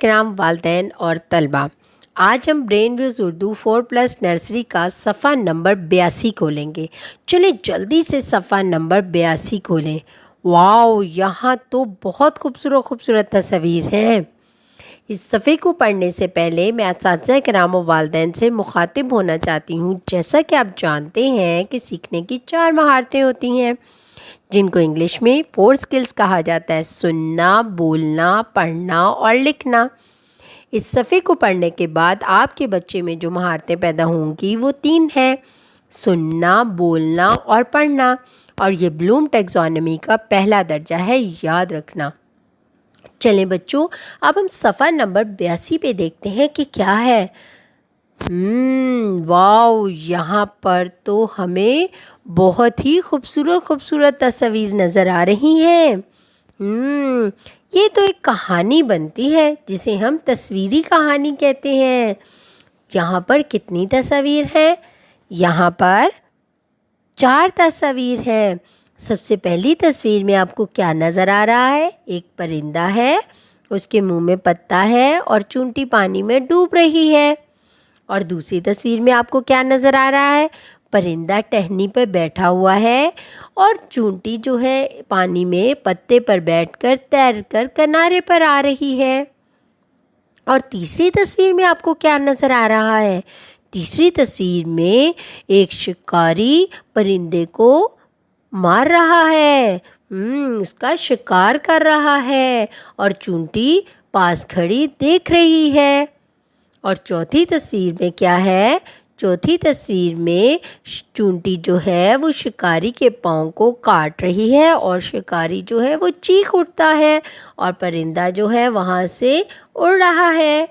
کرام، والدین اور طلباء۔ آج ہم برین ویوز اردو 4+ نرسری کا صفحہ نمبر 82 کھولیں گے۔ چلیں جلدی سے صفحہ نمبر 82 کھولیں۔ واو، یہاں تو بہت خوبصورت تصاویر ہیں۔ اس صفحے کو پڑھنے سے پہلے میں اساتذہ کرام و والدین سے مخاطب ہونا چاہتی ہوں۔ جیسا کہ آپ جانتے ہیں کہ سیکھنے کی 4 مہارتیں ہوتی ہیں، جن کو انگلش میں 4 سکلز کہا جاتا ہے: سننا، بولنا، پڑھنا اور لکھنا۔ اس صفحے کو پڑھنے کے بعد آپ کے بچے میں جو مہارتیں پیدا ہوں گی وہ 3 ہیں: سننا، بولنا اور پڑھنا، اور یہ بلوم ٹیکزانومی کا پہلا درجہ ہے، یاد رکھنا۔ چلیں بچوں، اب ہم صفحہ نمبر 82 پہ دیکھتے ہیں کہ کیا ہے۔ واو، یہاں پر تو ہمیں بہت ہی خوبصورت تصاویر نظر آ رہی ہیں۔ یہ تو ایک کہانی بنتی ہے جسے ہم تصویری کہانی کہتے ہیں۔ یہاں پر کتنی تصاویر ہیں؟ یہاں پر 4 تصاویر ہیں۔ سب سے پہلی تصویر میں آپ کو کیا نظر آ رہا ہے؟ ایک پرندہ ہے، اس کے منہ میں پتا ہے اور چونٹی پانی میں ڈوب رہی ہے۔ اور دوسری تصویر میں آپ کو کیا نظر آ رہا ہے؟ پرندہ ٹہنی پہ بیٹھا ہوا ہے اور چونٹی جو ہے پانی میں پتے پر بیٹھ کر تیر کر کنارے پر آ رہی ہے۔ اور تیسری تصویر میں آپ کو کیا نظر آ رہا ہے؟ تیسری تصویر میں ایک شکاری پرندے کو مار رہا ہے، اس کا شکار کر رہا ہے اور چونٹی پاس کھڑی دیکھ رہی ہے۔ اور چوتھی تصویر میں کیا ہے؟ چوتھی تصویر میں چونٹی جو ہے وہ شکاری کے پاؤں کو کاٹ رہی ہے اور شکاری جو ہے وہ چیخ اٹھتا ہے اور پرندہ جو ہے وہاں سے اڑ رہا ہے۔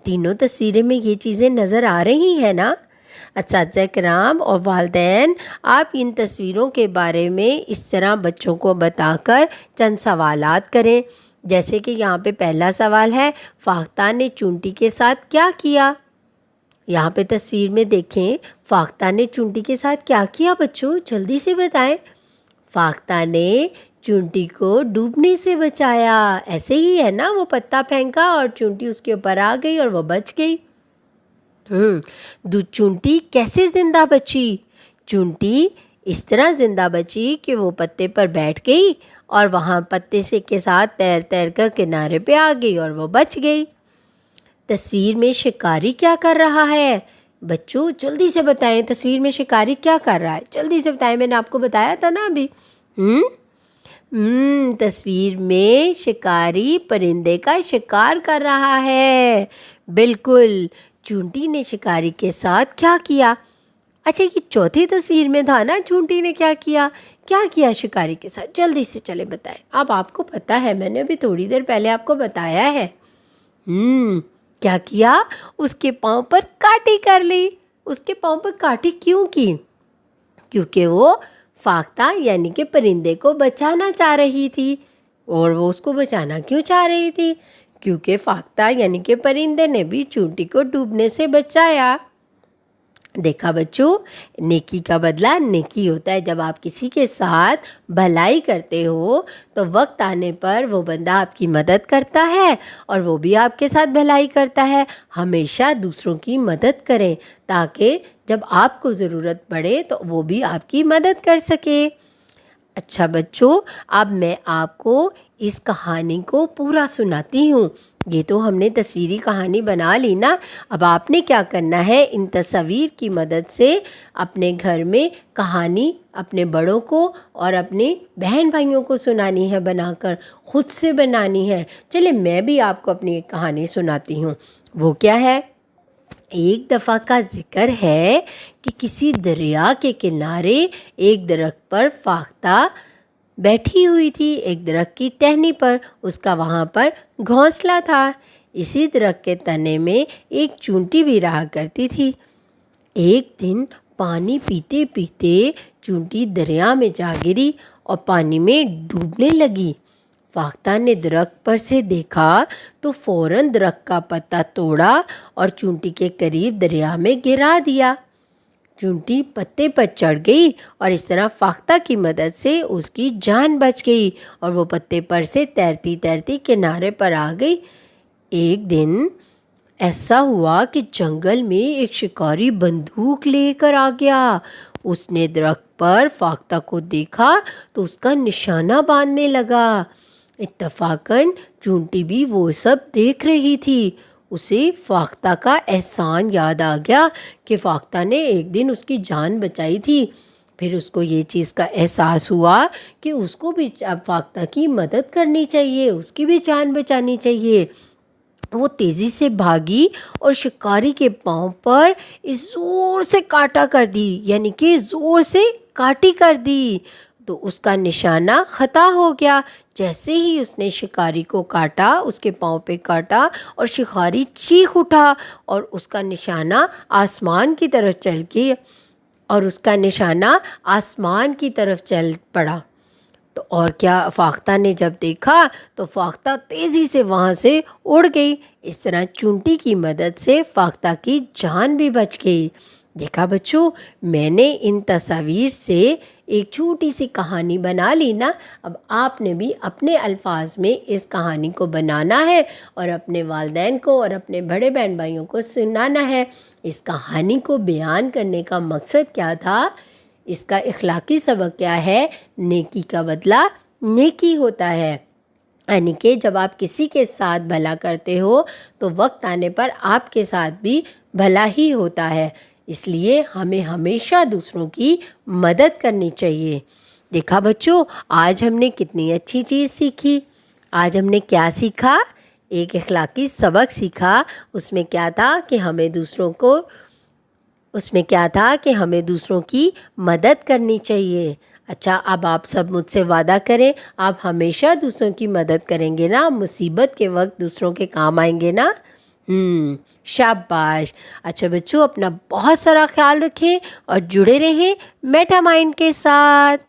تینوں تصویریں میں یہ چیزیں نظر آ رہی ہیں نا؟ اساتذہ کرام اور والدین، آپ ان تصویروں کے بارے میں اس طرح بچوں کو بتا کر چند سوالات کریں، جیسے کہ یہاں پہ پہلا سوال ہے: فاختہ نے چونٹی کے ساتھ کیا کیا؟ یہاں پہ تصویر میں دیکھیں، فاختہ نے چونٹی کے ساتھ کیا کیا بچوں؟ جلدی سے بتائیں۔ فاختہ نے چونٹی کو ڈوبنے سے بچایا۔ ایسے ہی ہے نا، وہ پتا پھینکا اور چونٹی اس کے اوپر آ گئی اور وہ بچ گئی۔ چونٹی کیسے زندہ بچی؟ چونٹی اس طرح زندہ بچی کہ وہ پتے پر بیٹھ گئی اور وہاں پتے سے کے ساتھ تیر تیر کر کنارے پہ آ گئی اور وہ بچ گئی۔ تصویر میں شکاری کیا کر رہا ہے؟ بچوں جلدی سے بتائیں، تصویر میں شکاری کیا کر رہا ہے؟ جلدی سے بتائیں، میں نے آپ کو بتایا تھا نا ابھی۔ تصویر میں شکاری پرندے کا شکار کر رہا ہے۔ بالکل، چونٹی نے شکاری کے ساتھ کیا کیا؟ اچھا، یہ چوتھی تصویر میں تھا نا، چونٹی نے کیا کیا شکاری کے ساتھ؟ جلدی سے چلے بتائیں۔ اب آپ کو پتہ ہے، میں نے ابھی تھوڑی دیر پہلے آپ کو بتایا ہے۔ کیا کیا؟ اس کے پاؤں پر کاٹی کر لی۔ اس کے پاؤں پر کاٹی کیوں کی؟ کیونکہ وہ فاختہ یعنی کہ پرندے کو بچانا چاہ رہی تھی۔ اور وہ اس کو بچانا کیوں چاہ رہی تھی؟ کیونکہ فاختہ یعنی کہ پرندے نے بھی چونٹی کو ڈوبنے سے بچایا۔ دیکھا بچوں، نیکی کا بدلہ نیکی ہوتا ہے۔ جب آپ کسی کے ساتھ بھلائی کرتے ہو تو وقت آنے پر وہ بندہ آپ کی مدد کرتا ہے اور وہ بھی آپ کے ساتھ بھلائی کرتا ہے۔ ہمیشہ دوسروں کی مدد کریں تاکہ جب آپ کو ضرورت پڑے تو وہ بھی آپ کی مدد کر سکے۔ اچھا بچوں، اب میں آپ کو اس کہانی کو پورا سناتی ہوں۔ یہ تو ہم نے تصویری کہانی بنا لی نا، اب آپ نے کیا کرنا ہے؟ ان تصاویر کی مدد سے اپنے گھر میں کہانی اپنے بڑوں کو اور اپنے بہن بھائیوں کو سنانی ہے، بنا کر خود سے بنانی ہے۔ چلے میں بھی آپ کو اپنی ایک کہانی سناتی ہوں۔ وہ کیا ہے؟ ایک دفعہ کا ذکر ہے کہ کسی دریا کے کنارے ایک درخت پر فاختہ بیٹھی ہوئی تھی، ایک درخت کی ٹہنی پر۔ اس کا وہاں پر گھونسلہ تھا۔ اسی درخت کے تنے میں ایک چونٹی بھی رہا کرتی تھی۔ ایک دن پانی پیتے پیتے چونٹی دریا میں جا گری اور پانی میں ڈوبنے لگی۔ فاختہ نے درخت پر سے دیکھا تو فوراً درخت کا پتا توڑا اور چونٹی کے قریب دریا میں گرا دیا۔ چونٹی پتے پر چڑھ گئی اور اس طرح فاختہ کی مدد سے اس کی جان بچ گئی اور وہ پتے پر سے تیرتی تیرتی کنارے پر آ گئی۔ ایک دن ایسا ہوا کہ جنگل میں ایک شکاری بندوق لے کر آ گیا۔ اس نے درخت پر فاختہ کو دیکھا تو اس کا نشانہ باندھنے لگا۔ اتفاقاً چونٹی بھی وہ سب دیکھ رہی تھی۔ اسے فاختہ کا احسان یاد آ گیا کہ فاختہ نے ایک دن اس کی جان بچائی تھی۔ پھر اس کو یہ چیز کا احساس ہوا کہ اس کو بھی اب فاختہ کی مدد کرنی چاہیے، اس کی بھی جان بچانی چاہیے۔ وہ تیزی سے بھاگی اور شکاری کے پاؤں پر زور سے کاٹا کر دی، یعنی کہ زور سے کاٹی کر دی، تو اس کا نشانہ خطا ہو گیا۔ جیسے ہی اس نے شکاری کو کاٹا، اس کے پاؤں پہ کاٹا اور شکاری چیخ اٹھا اور اس کا نشانہ آسمان کی طرف چل گیا اور اس کا نشانہ آسمان کی طرف چل پڑا۔ تو اور کیا، فاختہ نے جب دیکھا تو فاختہ تیزی سے وہاں سے اڑ گئی۔ اس طرح چونٹی کی مدد سے فاختہ کی جان بھی بچ گئی۔ دیکھا بچوں، میں نے ان تصاویر سے ایک چھوٹی سی کہانی بنا لی نا۔ اب آپ نے بھی اپنے الفاظ میں اس کہانی کو بنانا ہے اور اپنے والدین کو اور اپنے بڑے بہن بھائیوں کو سنانا ہے۔ اس کہانی کو بیان کرنے کا مقصد کیا تھا؟ اس کا اخلاقی سبق کیا ہے؟ نیکی کا بدلہ نیکی ہوتا ہے، یعنی کہ جب آپ کسی کے ساتھ بھلا کرتے ہو تو وقت آنے پر آپ کے ساتھ بھی بھلا ہی ہوتا ہے۔ اس لیے ہمیں ہمیشہ دوسروں کی مدد کرنی چاہیے۔ دیکھا بچوں، آج ہم نے کتنی اچھی چیز سیکھی۔ آج ہم نے کیا سیکھا؟ ایک اخلاقی سبق سیکھا۔ اس میں کیا تھا کہ ہمیں دوسروں کی مدد کرنی چاہیے۔ اچھا، اب آپ سب مجھ سے وعدہ کریں، آپ ہمیشہ دوسروں کی مدد کریں گے نا؟ مصیبت کے وقت دوسروں کے کام آئیں گے نا؟ شاباش۔ اچھا بچوں، اپنا بہت سارا خیال رکھیں اور جڑے رہیں میٹا مائنڈ کے ساتھ۔